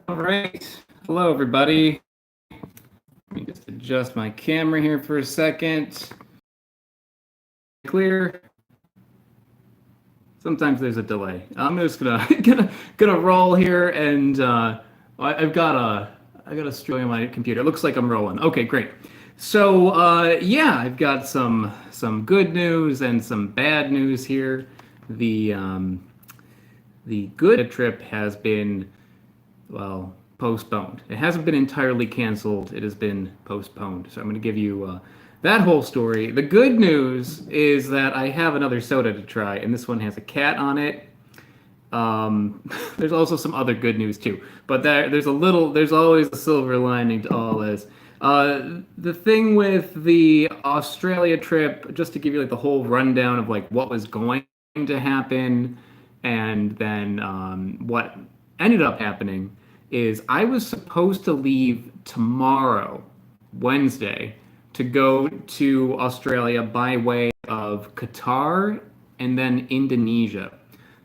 All right. Hello, everybody. Let me just adjust my camera here for a second. Clear. Sometimes there's a delay. I'm just gonna roll here, and I've got a stream on my computer. It looks like I'm rolling. Okay, great. So yeah, I've got some good news and some bad news here. The good trip has been, well, postponed. It hasn't been entirely canceled. It has been postponed. So I'm going to give you that whole story. The good news is that I have another soda to try, and this one has a cat on it. There's also some other good news too, but there's always a silver lining to all this. The thing with the Australia trip, just to give you like the whole rundown of like what was going to happen, and then what ended up happening is I was supposed to leave tomorrow, Wednesday, to go to Australia by way of Qatar and then Indonesia.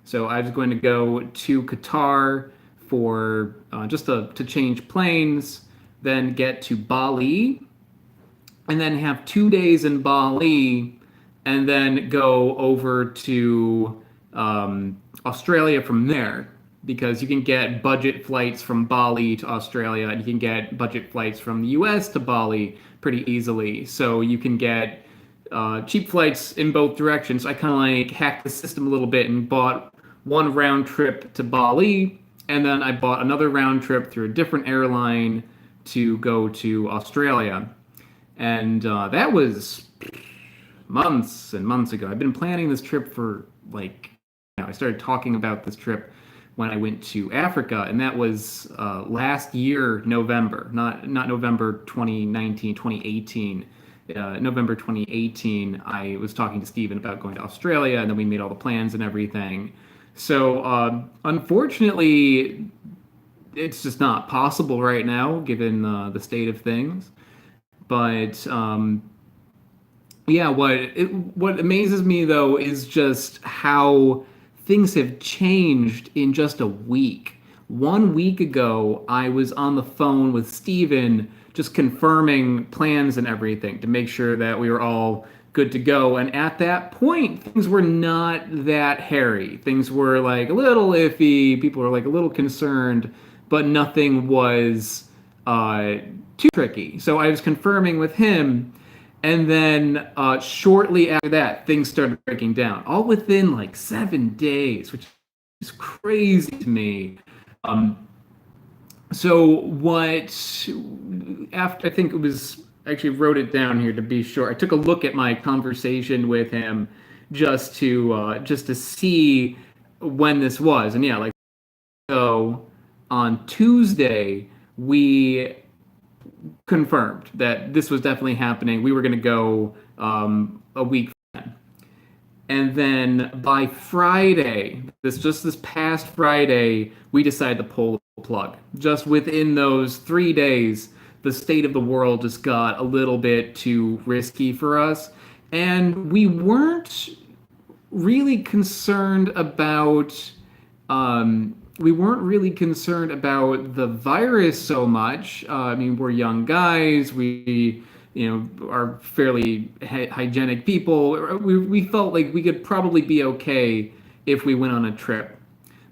So I was going to go to Qatar for just to change planes, then get to Bali, and then have 2 days in Bali, and then go over to Australia from there. Because you can get budget flights from Bali to Australia, and you can get budget flights from the US to Bali pretty easily. So you can get cheap flights in both directions. I kind of like hacked the system a little bit and bought one round trip to Bali, and then I bought another round trip through a different airline to go to Australia. And that was months and months ago. I've been planning this trip for I started talking about this trip when I went to Africa, and that was last year, November, not November 2019, 2018. November 2018, I was talking to Steven about going to Australia, and then we made all the plans and everything. So, unfortunately, it's just not possible right now, given the state of things. But yeah, what amazes me though is just how things have changed in just a week. 1 week ago, I was on the phone with Steven just confirming plans and everything to make sure that we were all good to go. And at that point, things were not that hairy. Things were like a little iffy. People were like a little concerned, but nothing was too tricky. So I was confirming with him, and then shortly after that, things started breaking down, all within like 7 days, which is crazy to me. Um, so what? After I think it was actually wrote it down here to be sure. I took a look at my conversation with him just to see when this was, and yeah, like so on Tuesday we confirmed that this was definitely happening. We were going to go a week from then. And then by Friday, this past Friday, we decided to pull the plug. Just within those 3 days, the state of the world just got a little bit too risky for us. And really concerned about we weren't really concerned about the virus so much. I mean, we're young guys. We, are fairly hygienic people. We felt like we could probably be okay if we went on a trip.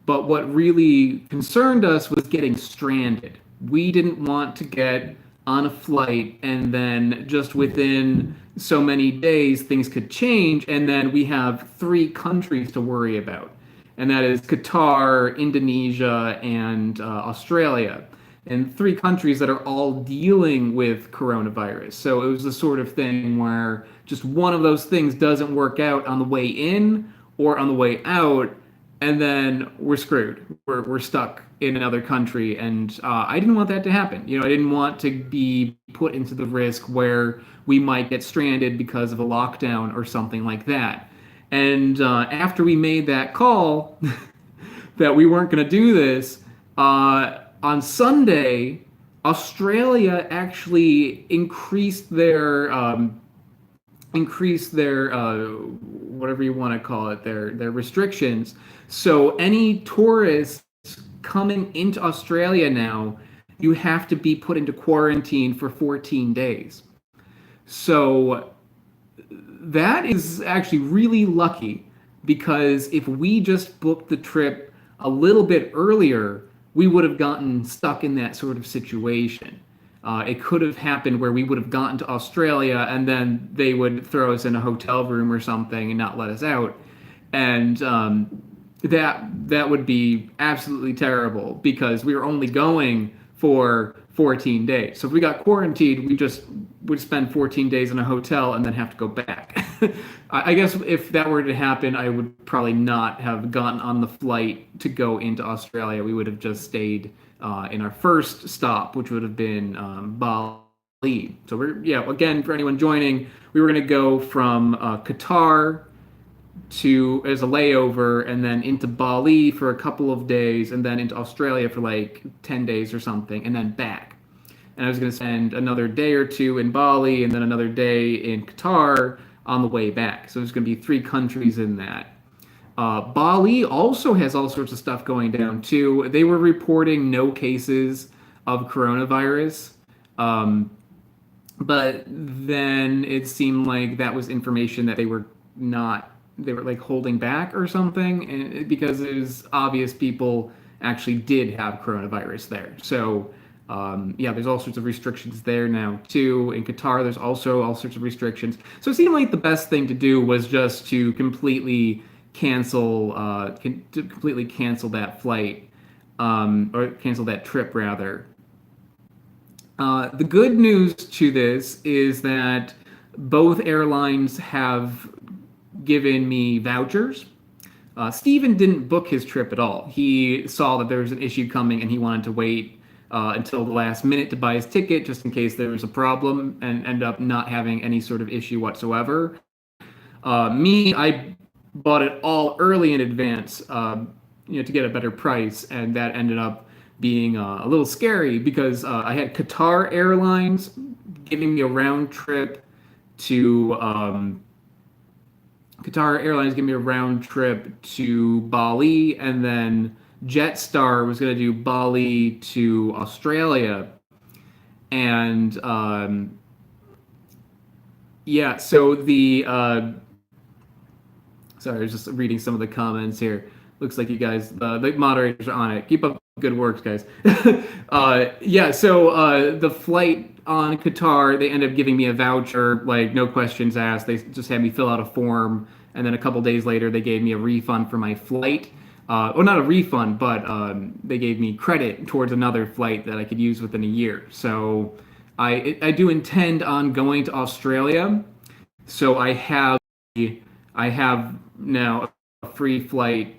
But what really concerned us was getting stranded. We didn't want to get on a flight and then just within so many days things could change, and then we have three countries to worry about, and that is Qatar, Indonesia, and Australia, and three countries that are all dealing with coronavirus. So it was the sort of thing where just one of those things doesn't work out on the way in or on the way out, and then we're screwed. We're stuck in another country, and I didn't want that to happen. I didn't want to be put into the risk where we might get stranded because of a lockdown or something like that. And after we made that call that we weren't going to do this, on Sunday, Australia actually increased their whatever you want to call it, their restrictions. So any tourists coming into Australia now, you have to be put into quarantine for 14 days. So that is actually really lucky, because if we just booked the trip a little bit earlier, we would have gotten stuck in that sort of situation. It could have happened where we would have gotten to Australia and then they would throw us in a hotel room or something and not let us out. And that would be absolutely terrible, because we were only going for 14 days. So if we got quarantined, we just would spend 14 days in a hotel and then have to go back. I guess if that were to happen, I would probably not have gotten on the flight to go into Australia. We would have just stayed in our first stop, which would have been Bali. So again, for anyone joining, we were going to go from Qatar to as a layover, and then into Bali for a couple of days, and then into Australia for like 10 days or something, and then back. And I was going to spend another day or two in Bali and then another day in Qatar on the way back. So there's going to be 3 countries in that. Bali also has all sorts of stuff going down too. They were reporting no cases of coronavirus. But then it seemed like that was information that they were like holding back or something, and because it was obvious people actually did have coronavirus there. So there's all sorts of restrictions there now too. In Qatar, there's also all sorts of restrictions. So it seemed like the best thing to do was just to completely cancel that flight, or cancel that trip rather. The good news to this is that both airlines have given me vouchers. Steven didn't book his trip at all. He saw that there was an issue coming and he wanted to wait until the last minute to buy his ticket, just in case there was a problem, and end up not having any sort of issue whatsoever. I bought it all early in advance, to get a better price, and that ended up being a little scary, because I had Qatar Airlines giving me a round trip to Bali, and then Jetstar was going to do Bali to Australia. And so sorry, I was just reading some of the comments here. Looks like you guys, the moderators are on it. Keep up the good work, guys. So the flight on Qatar, they ended up giving me a voucher, like no questions asked. They just had me fill out a form, and then a couple days later, they gave me a refund for my flight. Well, not a refund, but they gave me credit towards another flight that I could use within a year. So I do intend on going to Australia. So I have now a free flight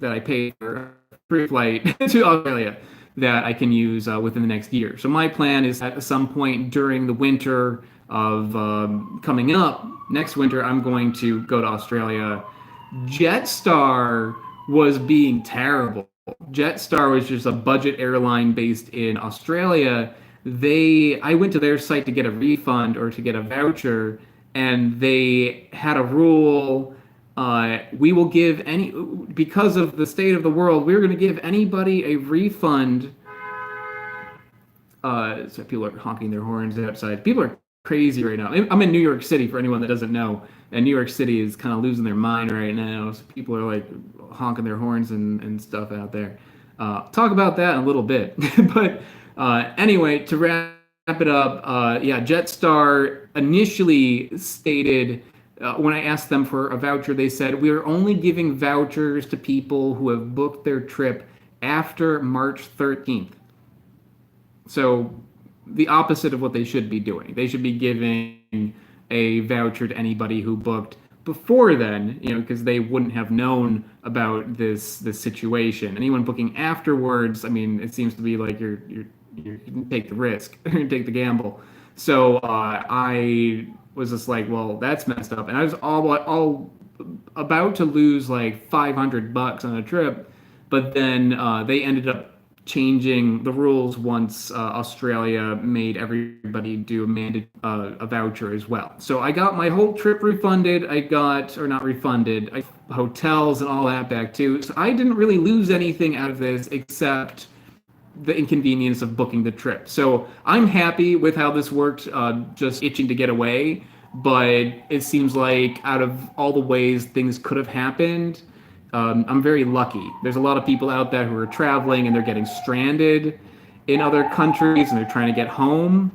that I paid for, free flight to Australia that I can use within the next year. So my plan is at some point during the winter of coming up, next winter, I'm going to go to Australia. Jetstar was being terrible. Jetstar was just a budget airline based in Australia. I went to their site to get a refund or to get a voucher, and they had a rule. We will give because of the state of the world, we're going to give anybody a refund. So people are honking their horns outside. People are crazy right now. I'm in New York City, for anyone that doesn't know, and New York City is kind of losing their mind right now. So people are like honking their horns and stuff out there. Talk about that in a little bit. But anyway, to wrap it up, Jetstar initially stated, when I asked them for a voucher, they said, we are only giving vouchers to people who have booked their trip after March 13th. So the opposite of what they should be doing. They should be giving a voucher to anybody who booked before then, because they wouldn't have known about this situation. Anyone booking afterwards, I mean, it seems to be like you take the risk, take the gamble. So I was just like, well, that's messed up. And I was all about to lose like $500 on a trip, but then they ended up changing the rules once Australia made everybody do a voucher as well. So I got my whole trip refunded. Or not refunded, hotels and all that back too. So I didn't really lose anything out of this except the inconvenience of booking the trip. So I'm happy with how this worked, just itching to get away. But it seems like out of all the ways things could have happened, I'm very lucky. There's a lot of people out there who are traveling and they're getting stranded in other countries and they're trying to get home.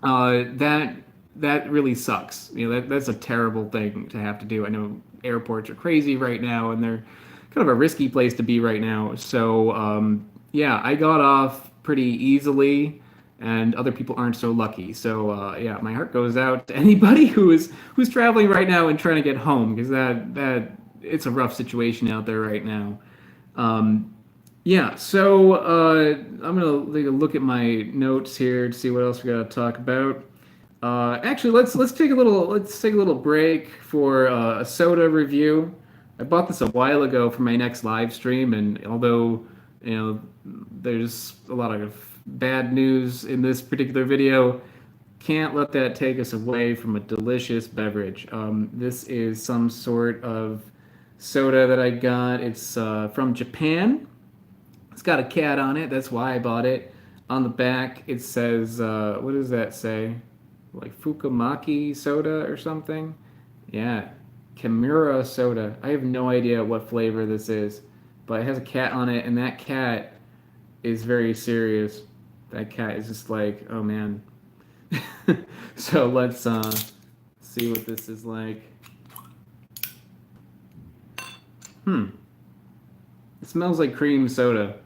That really sucks. That's a terrible thing to have to do. I know airports are crazy right now and they're kind of a risky place to be right now. So yeah, I got off pretty easily, and other people aren't so lucky. So yeah, my heart goes out to anybody who's traveling right now and trying to get home, because that it's a rough situation out there right now. Yeah, so I'm gonna take a look at my notes here to see what else we gotta talk about. Actually, let's take a little break for a soda review. I bought this a while ago for my next live stream, and although there's a lot of bad news in this particular video, can't let that take us away from a delicious beverage. This is some sort of soda that I got. It's from Japan. It's got a cat on it. That's why I bought it. On the back, it says, what does that say? Like Fukumaki soda or something? Yeah, Kimura soda. I have no idea what flavor this is, but it has a cat on it, and that cat is very serious. That cat is just like, oh man. So let's see what this is like. It smells like cream soda.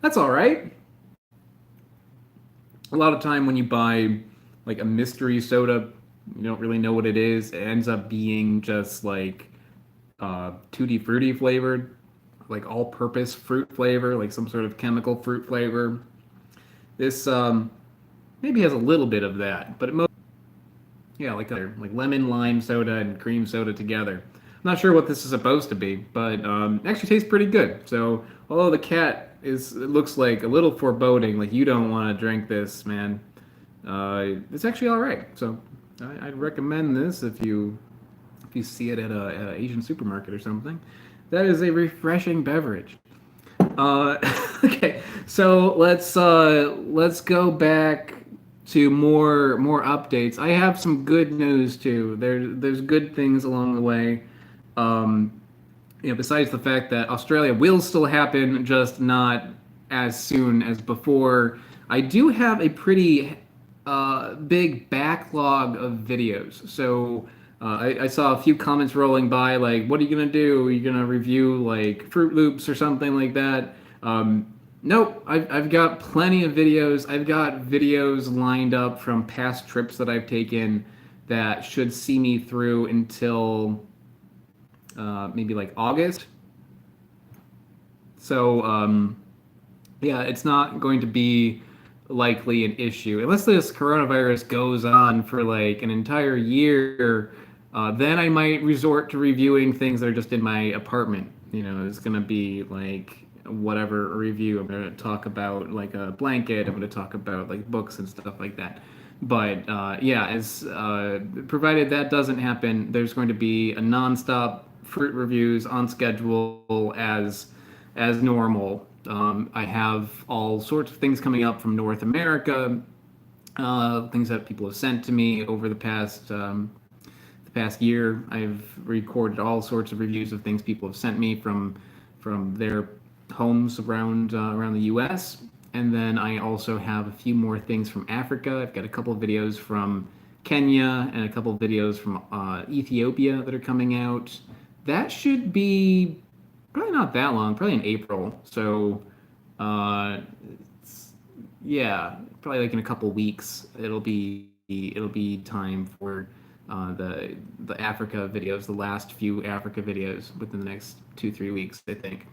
That's all right. A lot of time when you buy like a mystery soda, you don't really know what it is. It ends up being just like tutti frutti flavored, like all-purpose fruit flavor, like some sort of chemical fruit flavor. This maybe has a little bit of that, but yeah, like lemon lime soda and cream soda together. I'm not sure what this is supposed to be, but it actually tastes pretty good. So although the cat it looks like a little foreboding, like you don't want to drink this, man. It's actually all right. So I'd recommend this if you see it at a Asian supermarket or something. That is a refreshing beverage. Okay, so let's go back to more updates. I have some good news too. There's good things along the way. Besides the fact that Australia will still happen, just not as soon as before. I do have a pretty big backlog of videos. So I saw a few comments rolling by, like, what are you gonna do? Are you gonna review like Fruit Loops or something like that? Nope, I've got plenty of videos. I've got videos lined up from past trips that I've taken that should see me through until maybe like August. So yeah, it's not going to be likely an issue unless this coronavirus goes on for like an entire year. Then I might resort to reviewing things that are just in my apartment. It's gonna be like whatever review. I'm gonna talk about like a blanket. I'm gonna talk about like books and stuff like that. But yeah, as provided that doesn't happen, there's going to be a nonstop fruit reviews on schedule as normal. I have all sorts of things coming up from North America, things that people have sent to me over the past year. I've recorded all sorts of reviews of things people have sent me from their homes around the U.S. And then I also have a few more things from Africa. I've got a couple of videos from Kenya and a couple of videos from Ethiopia that are coming out. That should be probably not that long, probably in April. So, yeah, probably like in a couple weeks, it'll be time for the Africa videos, the last few Africa videos within the next 2-3 weeks, I think.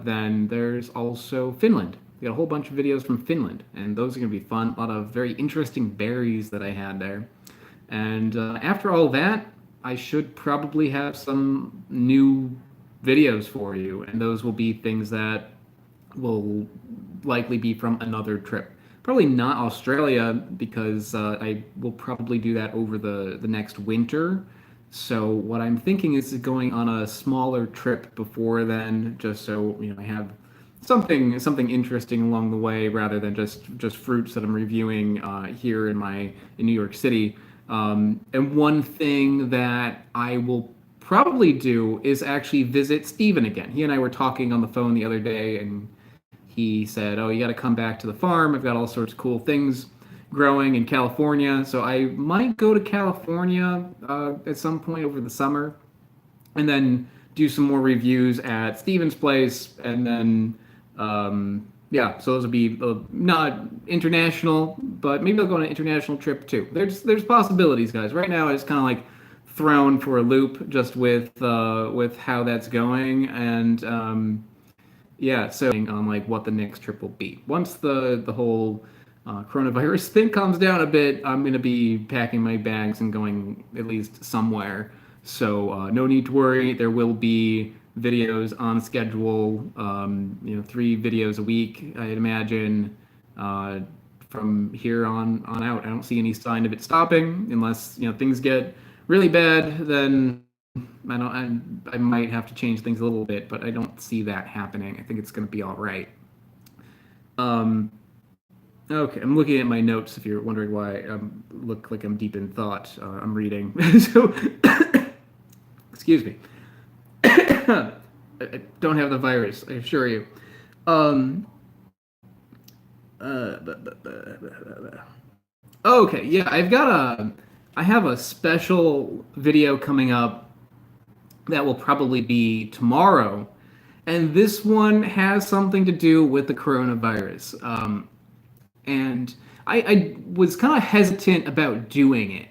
Then there's also Finland. We got a whole bunch of videos from Finland, and those are going to be fun. A lot of very interesting berries that I had there. And after all that, I should probably have some new videos for you, and those will be things that will likely be from another trip. Probably not Australia because I will probably do that over the next winter. So what I'm thinking is going on a smaller trip before then, just so I have something interesting along the way rather than just fruits that I'm reviewing here in New York City. And one thing that I will probably do is actually visit Steven again. He and I were talking on the phone the other day, and he said, "Oh, you got to come back to the farm. I've got all sorts of cool things growing in California, so I might go to California at some point over the summer, and then do some more reviews at Steven's place, and then yeah, so those would be not international, but maybe I'll go on an international trip too. There's possibilities, guys. Right now, it's kind of like thrown for a loop just with how that's going, and yeah, so on like what the next trip will be. Once the whole coronavirus thing calms down a bit, I'm gonna be packing my bags and going at least somewhere. So no need to worry. There will be videos on schedule. 3 videos a week, I'd imagine. From here on out, I don't see any sign of it stopping unless things get really bad. Then I might have to change things a little bit, but I don't see that happening. I think it's going to be all right. Okay, I'm looking at my notes. If you're wondering why I look like I'm deep in thought, I'm reading. So, excuse me. I don't have the virus, I assure you. Okay, yeah, I have a special video coming up that will probably be tomorrow, and this one has something to do with the coronavirus. And I was kind of hesitant about doing it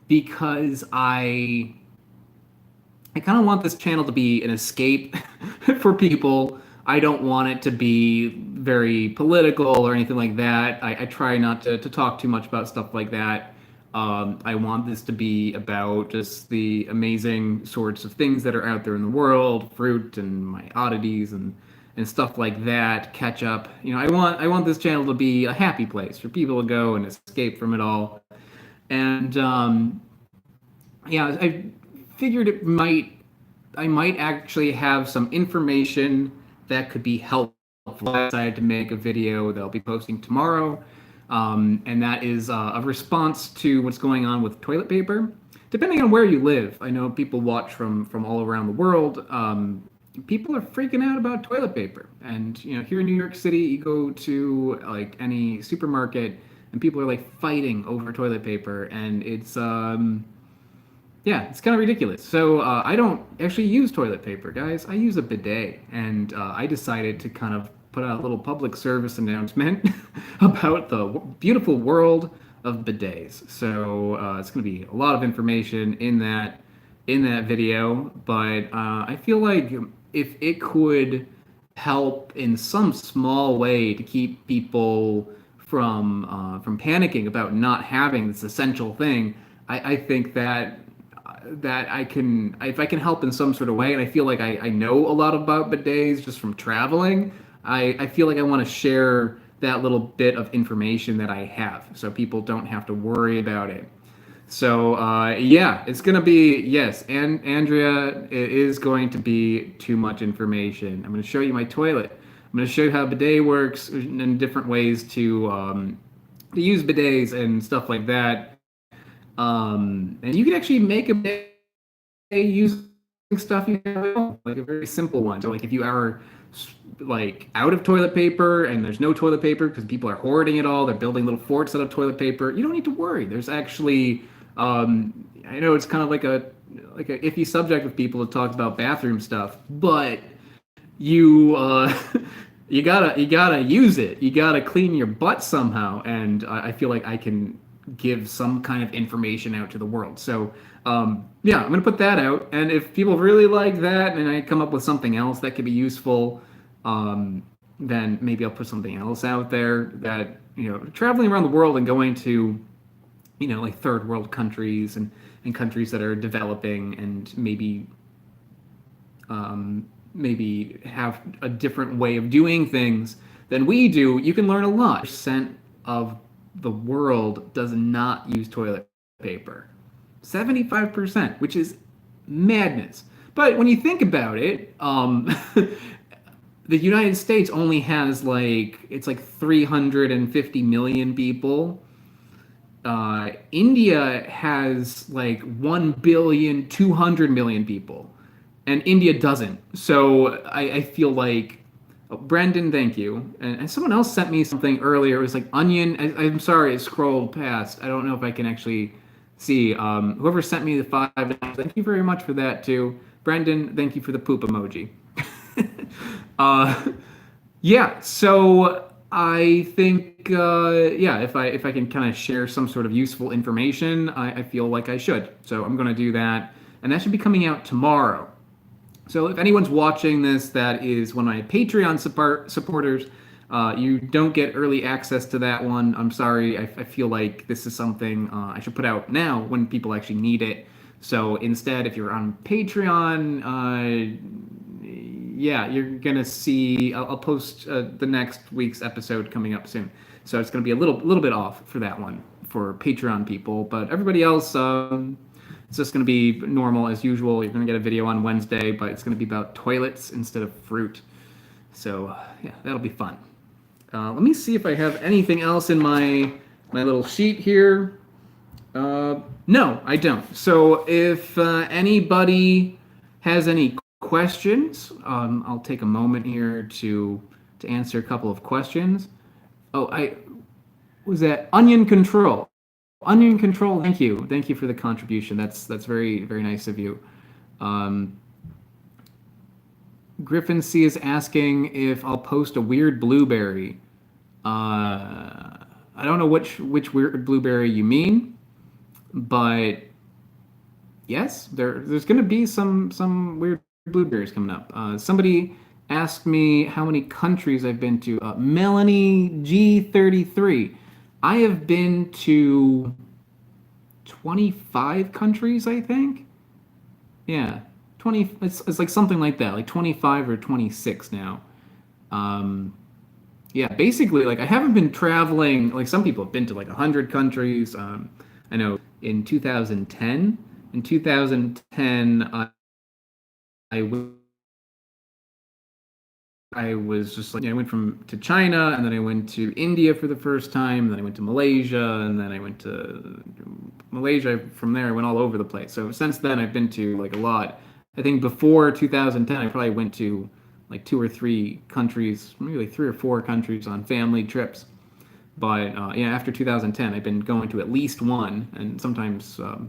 because I kind of want this channel to be an escape for people. I don't want it to be very political or anything like that. I try not to talk too much about stuff like that. I want this to be about just the amazing sorts of things that are out there in the world, fruit and my oddities and stuff like that, catch up. I want this channel to be a happy place for people to go and escape from it all. And yeah, I figured I might actually have some information that could be helpful. I decided to make a video that I'll be posting tomorrow, and that is a response to what's going on with toilet paper. Depending on where you live, I know people watch from all around the world. People are freaking out about toilet paper, and here in New York City, you go to like any supermarket, and people are like fighting over toilet paper, and it's yeah, it's kind of ridiculous. So I don't actually use toilet paper, guys. I use a bidet, and I decided to kind of put out a little public service announcement about the beautiful world of bidets. So it's going to be a lot of information in that video, but I feel like if it could help in some small way to keep people from panicking about not having this essential thing, I think that I can, if I can help in some sort of way, and I feel like I know a lot about bidets just from traveling, I feel like I want to share that little bit of information that I have so people don't have to worry about it. So yeah, it's gonna be, yes, and Andrea, it is going to be too much information. I'm gonna show you my toilet. I'm gonna show you how bidet works and different ways to use bidets and stuff like that. And you can actually make a bidet using stuff you have at home, like a very simple one. So like if you are like out of toilet paper and there's no toilet paper because people are hoarding it all, they're building little forts out of toilet paper, you don't need to worry. There's actually I know it's kind of like a iffy subject with people to talk about bathroom stuff, but you you gotta use it. You gotta clean your butt somehow, and I feel like I can give some kind of information out to the world. So yeah, I'm gonna put that out, and if people really like that and I come up with something else that could be useful, then maybe I'll put something else out there that, traveling around the world and going to, like third world countries and countries that are developing and maybe have a different way of doing things than we do, you can learn a lot. Percent of the world does not use toilet paper. 75%, which is madness. But when you think about it, the United States only has it's like 350 million people. India has like 1,200,000,000 people, and India doesn't. So I feel like, oh, Brendan, thank you. And someone else sent me something earlier. It was like onion. I'm sorry, it scrolled past. I don't know if I can actually see. Whoever sent me the $5, thank you very much for that too. Brendan, thank you for the poop emoji. Yeah, so I think, if I can kind of share some sort of useful information, I feel like I should. So I'm going to do that, and that should be coming out tomorrow. So if anyone's watching this that is one of my Patreon supporters, you don't get early access to that one. I'm sorry. I feel like this is something I should put out now when people actually need it. So instead, if you're on Patreon, you're gonna see. I'll post the next week's episode coming up soon. So it's gonna be a little bit off for that one for Patreon people, but everybody else, it's just gonna be normal as usual. You're gonna get a video on Wednesday, but it's gonna be about toilets instead of fruit. So yeah, that'll be fun. Let me see if I have anything else in my little sheet here. No, I don't. So if anybody has any questions, I'll take a moment here to answer a couple of questions. Oh, was that Onion Control. Onion Control, thank you for the contribution. That's very, very nice of you. Griffin C is asking if I'll post a weird blueberry. I don't know which weird blueberry you mean, but yes, there's going to be some weird blueberries coming up. Somebody asked me how many countries I've been to. Melanie G33. I have been to 25 countries, I think. Yeah, 20. It's like something like that, like 25 or 26 now. Yeah, basically, like I haven't been traveling. Like some people have been to like 100 countries. I know in 2010. In 2010, I was just like, I went to China, and then I went to India for the first time, and then I went to Malaysia, and then I went to Malaysia. From there, I went all over the place. So since then, I've been to like a lot. I think before 2010, I probably went to like 2 or 3 countries, maybe like 3 or 4 countries on family trips. But after 2010, I've been going to at least one, and sometimes 3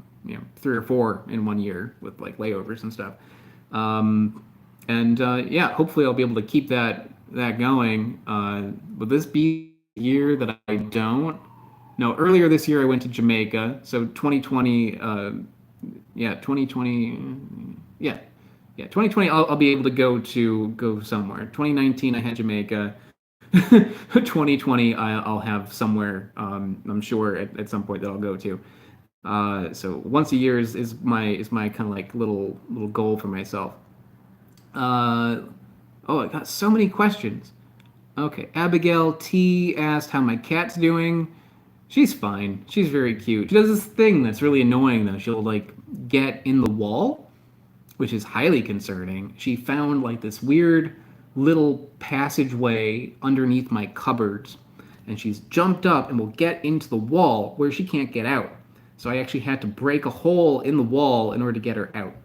or 4 in one year with like layovers and stuff. Hopefully I'll be able to keep that going. Will this be a year that I don't? No, earlier this year I went to Jamaica. So 2020, 2020 I'll be able to go somewhere. 2019 I had Jamaica. 2020 I'll have somewhere. I'm sure at some point that I'll go to. So once a year is my kind of like little goal for myself. I got so many questions. Okay, Abigail T asked how my cat's doing. She's fine. She's very cute. She does this thing that's really annoying though. She'll like get in the wall, which is highly concerning. She found like this weird little passageway underneath my cupboards, and she's jumped up and will get into the wall where she can't get out. So I actually had to break a hole in the wall in order to get her out.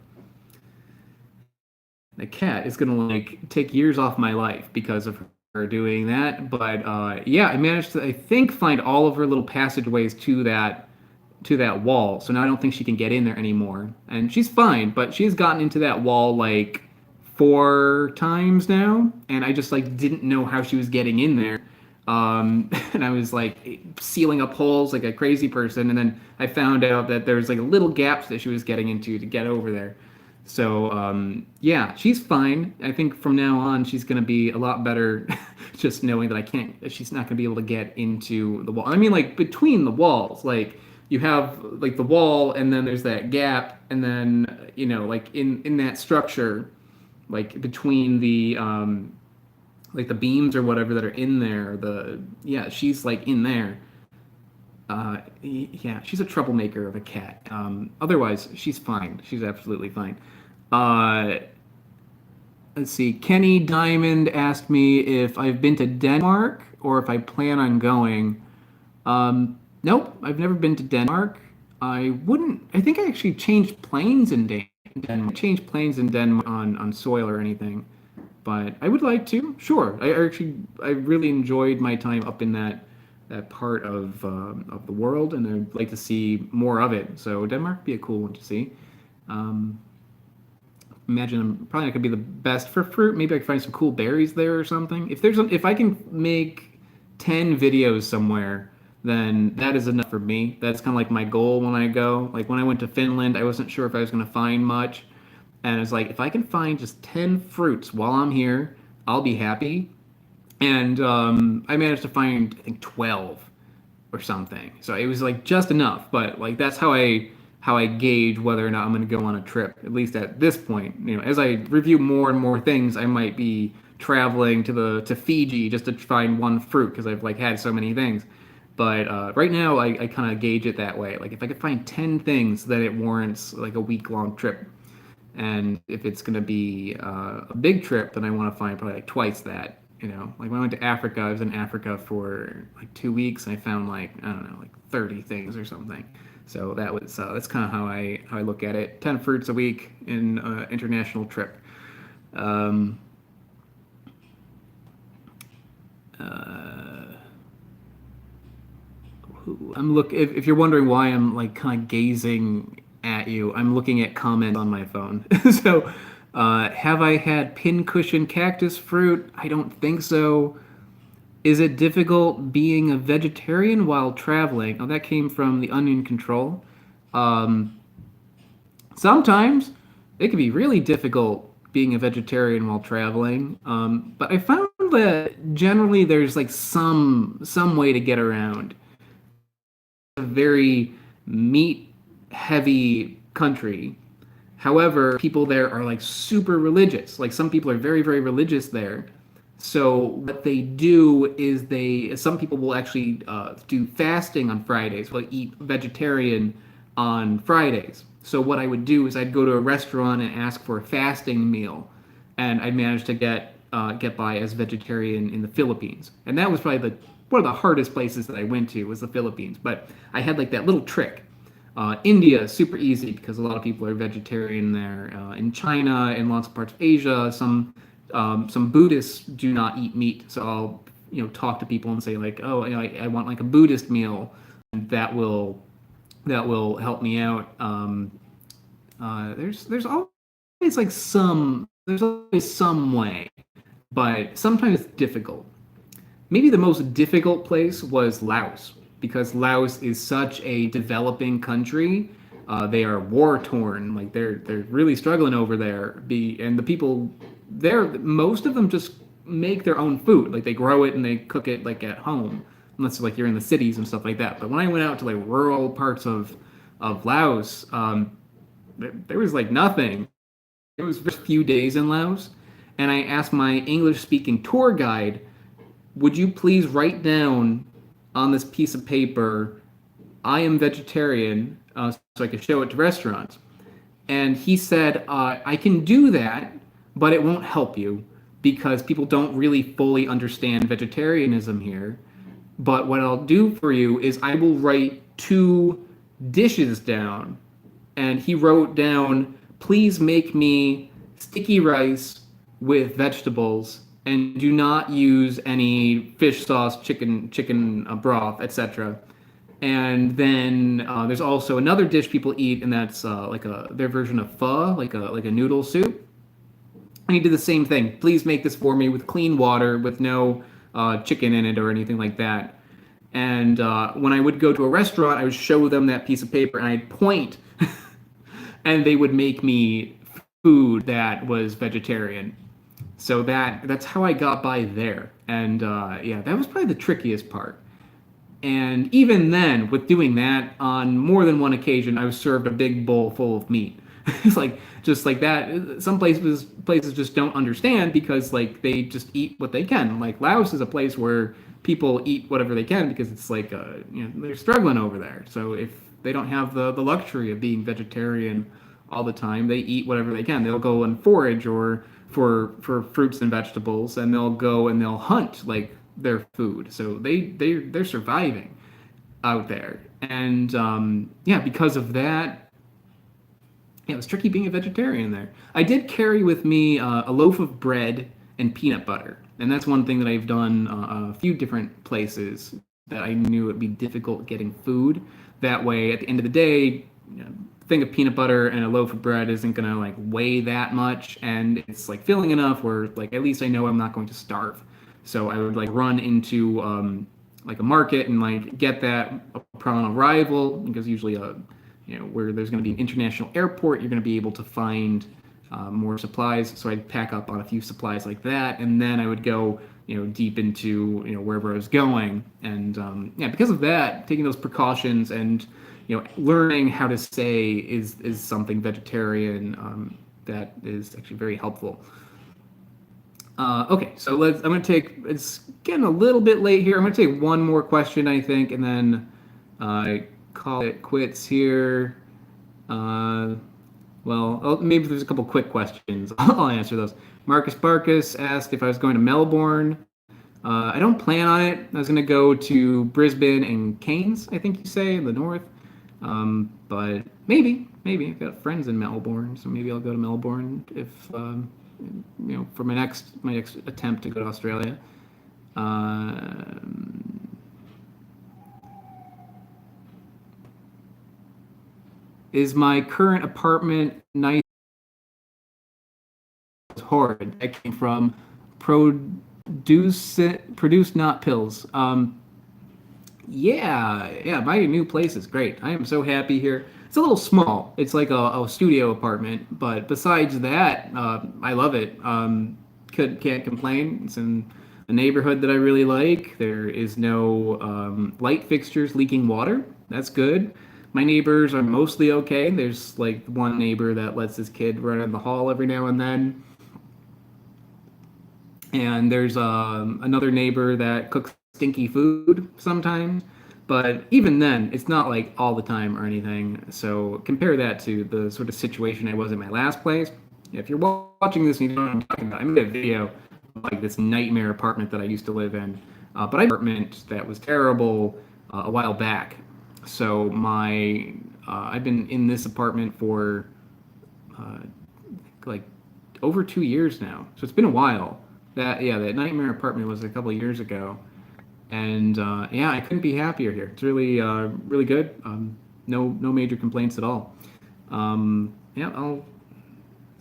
The cat is gonna like take years off my life because of her doing that. But I managed to, I think, find all of her little passageways to that wall. So now I don't think she can get in there anymore. And she's fine, but she's gotten into that wall like 4 times now, and I just like didn't know how she was getting in there. And I was like sealing up holes like a crazy person, and then I found out that there's like little gaps that she was getting into to get over there. So yeah, she's fine. I think from now on she's gonna be a lot better. Just knowing that I can't, that she's not gonna be able to get into the wall. I mean, like between the walls, like you have like the wall, and then there's that gap, and then like in that structure, like between the like the beams or whatever that are in there. The Yeah, she's like in there. Yeah, she's a troublemaker of a cat. Otherwise, she's fine. She's absolutely fine. Uh, let's see. Kenny Diamond asked me if I've been to Denmark or if I plan on going. Nope, I've never been to Denmark. I wouldn't. I think I actually changed planes in Denmark. Changed planes in Denmark on soil or anything, but I would like to. Sure, I really enjoyed my time up in that part of the world, and I'd like to see more of it. So Denmark would be a cool one to see. Um, Imagine I'm probably not gonna be the best for fruit. Maybe I can find some cool berries there or something. If I can make 10 videos somewhere, then that is enough for me. That's kind of like my goal when I go. Like when I went to Finland, I wasn't sure if I was gonna find much, and it's like if I can find just 10 fruits while I'm here, I'll be happy. And I managed to find I think 12 or something. So it was like just enough, but like that's how I gauge whether or not I'm going to go on a trip. At least at this point, as I review more and more things, I might be traveling to Fiji just to find one fruit because I've like had so many things. But right now, I kind of gauge it that way. Like if I could find 10 things, that it warrants like a week-long trip. And if it's going to be a big trip, then I want to find probably like twice that. Like when I went to Africa, I was in Africa for like 2 weeks, and I found like I don't know, like 30 things or something. So that's kind of how I look at it. 10 fruits a week in international trip. Um, uh, if you're wondering why I'm like kind of gazing at you, I'm looking at comments on my phone. So, have I had pincushion cactus fruit? I don't think so. Is it difficult being a vegetarian while traveling? Oh, that came from the Onion Control. Um, Sometimes it can be really difficult being a vegetarian while traveling. But I found that generally there's like some way to get around a very meat heavy country. However, people there are like super religious. Like some people are very, very religious there. So what they do is some people will actually do fasting on Fridays. Will eat vegetarian on Fridays. So what I would do is I'd go to a restaurant and ask for a fasting meal, and I'd manage to get by as vegetarian in the Philippines. And that was probably the one of the hardest places that I went to was the Philippines. But I had like that little trick. India is super easy because a lot of people are vegetarian there. In China and lots of parts of Asia, some Buddhists do not eat meat. So I'll talk to people and say like, oh, I want like a Buddhist meal, and that will help me out. There's always like there's always some way, but sometimes it's difficult. Maybe the most difficult place was Laos because Laos is such a developing country. They are war torn, like they're really struggling over there. And the people there, most of them just make their own food, like they grow it and they cook it like at home, unless like you're in the cities and stuff like that. But when I went out to like rural parts of Laos, there was like nothing. It was just a few days in Laos, and I asked my English speaking tour guide, would you please write down on this piece of paper, I am vegetarian, so I could show it to restaurants. And he said, I can do that, but it won't help you because people don't really fully understand vegetarianism here. But what I'll do for you is I will write 2 dishes down. And he wrote down, please make me sticky rice with vegetables and do not use any fish sauce, chicken broth, etc. And then there's also another dish people eat, and that's like their version of pho, like a noodle soup. And he did the same thing. Please make this for me with clean water, with no chicken in it or anything like that. And when I would go to a restaurant, I would show them that piece of paper, and I'd point, and they would make me food that was vegetarian. So that's how I got by there. And yeah, that was probably the trickiest part. And even then, with doing that, on more than one occasion, I was served a big bowl full of meat. It's like just like that. Some places just don't understand because like they just eat what they can. Like Laos is a place where people eat whatever they can because it's like they're struggling over there. So if they don't have the luxury of being vegetarian all the time, they eat whatever they can. They'll go and forage or for fruits and vegetables, and they'll go and they'll hunt like their food. So they're surviving out there, and yeah, because of that, yeah, it was tricky being a vegetarian there. I did carry with me a loaf of bread and peanut butter, and that's one thing that I've done a few different places that I knew it'd be difficult getting food. That way, at the end of the day, thing of peanut butter and a loaf of bread isn't gonna like weigh that much, and it's like filling enough where like at least I know I'm not going to starve. So I would like run into like a market and like get that upon arrival because usually where there's going to be an international airport, you're going to be able to find more supplies. So I'd pack up on a few supplies like that, and then I would go deep into wherever I was going, and yeah, because of that, taking those precautions and learning how to say is something vegetarian that is actually very helpful. Okay, so I'm going to take. It's getting a little bit late here. I'm going to take one more question, I think, and then call it quits here. Maybe there's a couple quick questions. I'll answer those. Marcus Barkus asked if I was going to Melbourne. I don't plan on it. I was going to go to Brisbane and Cairns, I think you say, in the north. But maybe I've got friends in Melbourne, so maybe I'll go to Melbourne if for my next attempt to go to Australia. Is my current apartment nice? Horrid. I came from produce not pills. Yeah, my new place is great. I am so happy here. It's a little small. It's like a studio apartment, but besides that, I love it. Can't complain. It's in a neighborhood that I really like. There is no light fixtures leaking water. That's good. My neighbors are mostly okay. There's like one neighbor that lets his kid run in the hall every now and then. And there's another neighbor that cooks stinky food sometimes. But even then, it's not like all the time or anything. So compare that to the sort of situation I was in my last place. If you're watching this and you don't know what I'm talking about, I made a video of like this nightmare apartment that I used to live in. But I had an apartment that was terrible a while back. So I've been in this apartment for like over 2 years now. So it's been a while. That nightmare apartment was a couple of years ago, and yeah, I couldn't be happier here. It's really really good. No major complaints at all. Yeah, I'll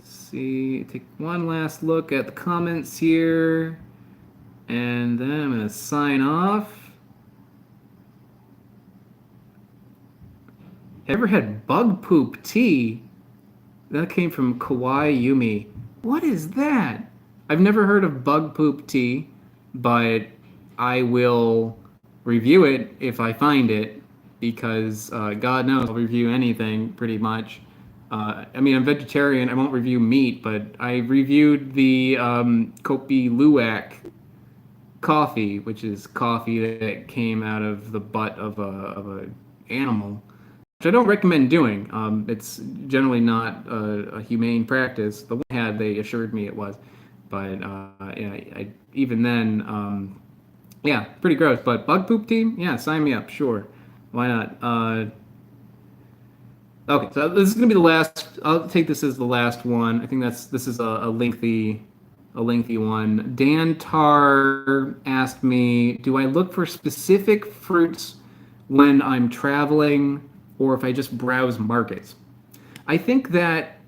see. Take one last look at the comments here, and then I'm gonna sign off. Ever had bug poop tea? That came from Kawaii Yumi. What is that? I've never heard of bug poop tea, but I will review it if I find it, because God knows I'll review anything pretty much. I mean, I'm vegetarian. I won't review meat, but I reviewed the Kopi Luwak coffee, which is coffee that came out of the butt of a animal, which I don't recommend doing. It's generally not a humane practice. The one I had, they assured me it was. But yeah, even then, yeah, pretty gross. But bug poop tea, yeah, sign me up, sure, why not? Okay, so this is gonna be the last. I'll take this as the last one. I think this is a lengthy one. Dan Tar asked me, do I look for specific fruits when I'm traveling, or if I just browse markets? I think that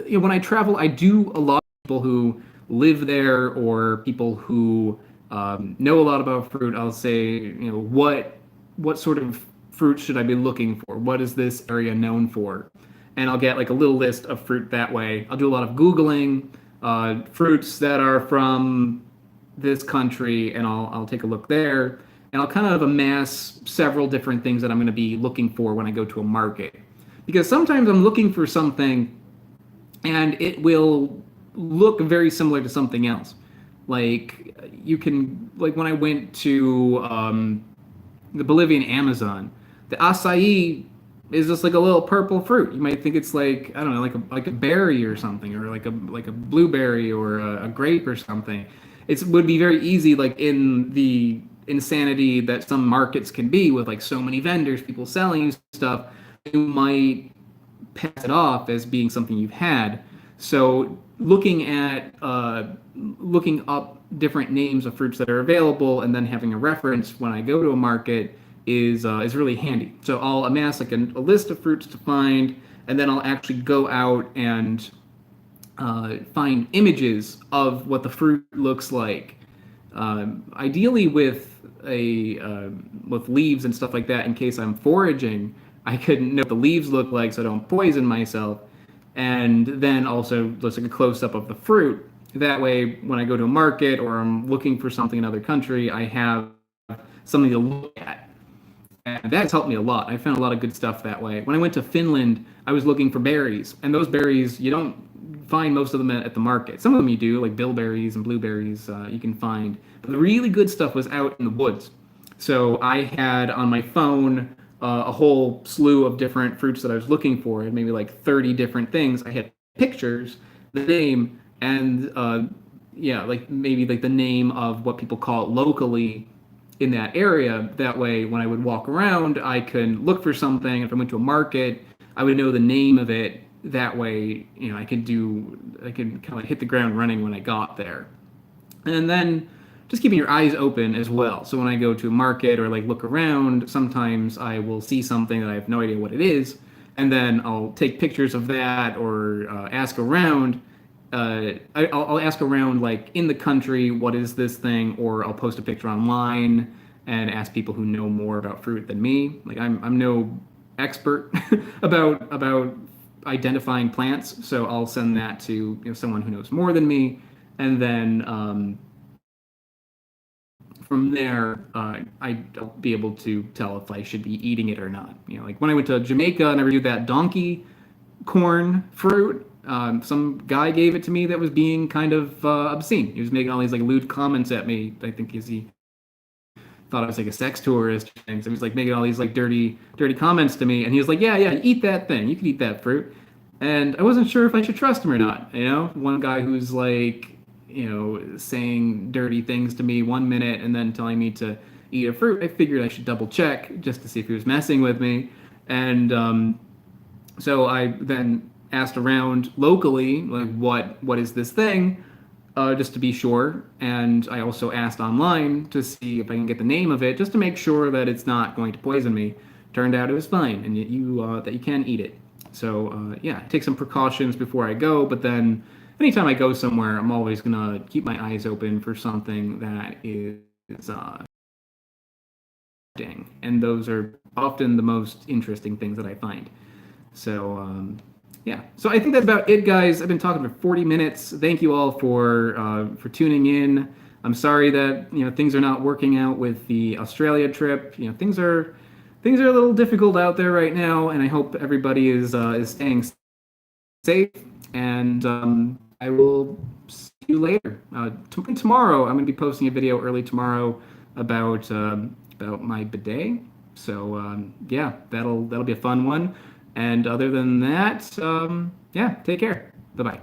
when I travel, I do a lot of people who live there or people who know a lot about fruit. I'll say, what sort of fruit should I be looking for? What is this area known for? and I'll get like a little list of fruit that way. I'll do a lot of Googling, fruits that are from this country, and I'll take a look there, and I'll kind of amass several different things that I'm going to be looking for when I go to a market, because sometimes I'm looking for something, and it will look very similar to something else. Like you can like when I went to the Bolivian Amazon, the acai is just like a little purple fruit. You might think it's like I don't know, like a berry or something, or like a blueberry or a grape or something. It would be very easy, like in the insanity that some markets can be with like so many vendors, people selling you stuff, you might pass it off as being something you've had. So looking up different names of fruits that are available and then having a reference when I go to a market is really handy. So I'll amass like a list of fruits to find, and then I'll actually go out and find images of what the fruit looks like. Ideally with leaves and stuff like that, in case I'm foraging, I could know what the leaves look like so I don't poison myself. And then also just like a close up of the fruit. That way, when I go to a market or I'm looking for something in another country, I have something to look at. And that's helped me a lot. I found a lot of good stuff that way. When I went to Finland, I was looking for berries, and those berries you don't find most of them at the market. Some of them you do, like bilberries and blueberries, you can find. But the really good stuff was out in the woods. So I had on my phone a whole slew of different fruits that I was looking for, and maybe like 30 different things. I had pictures, the name, and yeah, like maybe like the name of what people call it locally in that area. That way, when I would walk around, I could look for something. If I went to a market, I would know the name of it. That way, I could kind of like hit the ground running when I got there. And then just keeping your eyes open as well. So when I go to a market or like look around, sometimes I will see something that I have no idea what it is, and then I'll take pictures of that or ask around. I'll ask around like in the country, what is this thing, or I'll post a picture online and ask people who know more about fruit than me. Like I'm no expert about identifying plants, so I'll send that to someone who knows more than me, and then from there, I'll be able to tell if I should be eating it or not. Like when I went to Jamaica and I reviewed that donkey corn fruit, some guy gave it to me that was being kind of obscene. He was making all these like lewd comments at me. I think he thought I was like a sex tourist or things. So he was like making all these like dirty comments to me, and he was like, yeah, eat that thing. You can eat that fruit. And I wasn't sure if I should trust him or not. One guy who's like, saying dirty things to me one minute and then telling me to eat a fruit. I figured I should double check just to see if he was messing with me. And so I then asked around locally, like, what is this thing? Just to be sure. And I also asked online to see if I can get the name of it, just to make sure that it's not going to poison me. Turned out it was fine, and that you can eat it. So yeah, take some precautions before I go, but then anytime I go somewhere, I'm always gonna keep my eyes open for something that is and those are often the most interesting things that I find. So yeah, so I think that's about it, guys. I've been talking for 40 minutes. Thank you all for tuning in. I'm sorry that things are not working out with the Australia trip. Things are a little difficult out there right now, and I hope everybody is staying safe. And I will see you later. Tomorrow, I'm going to be posting a video early tomorrow about my bidet. So yeah, that'll be a fun one. And other than that, yeah, take care. Bye bye.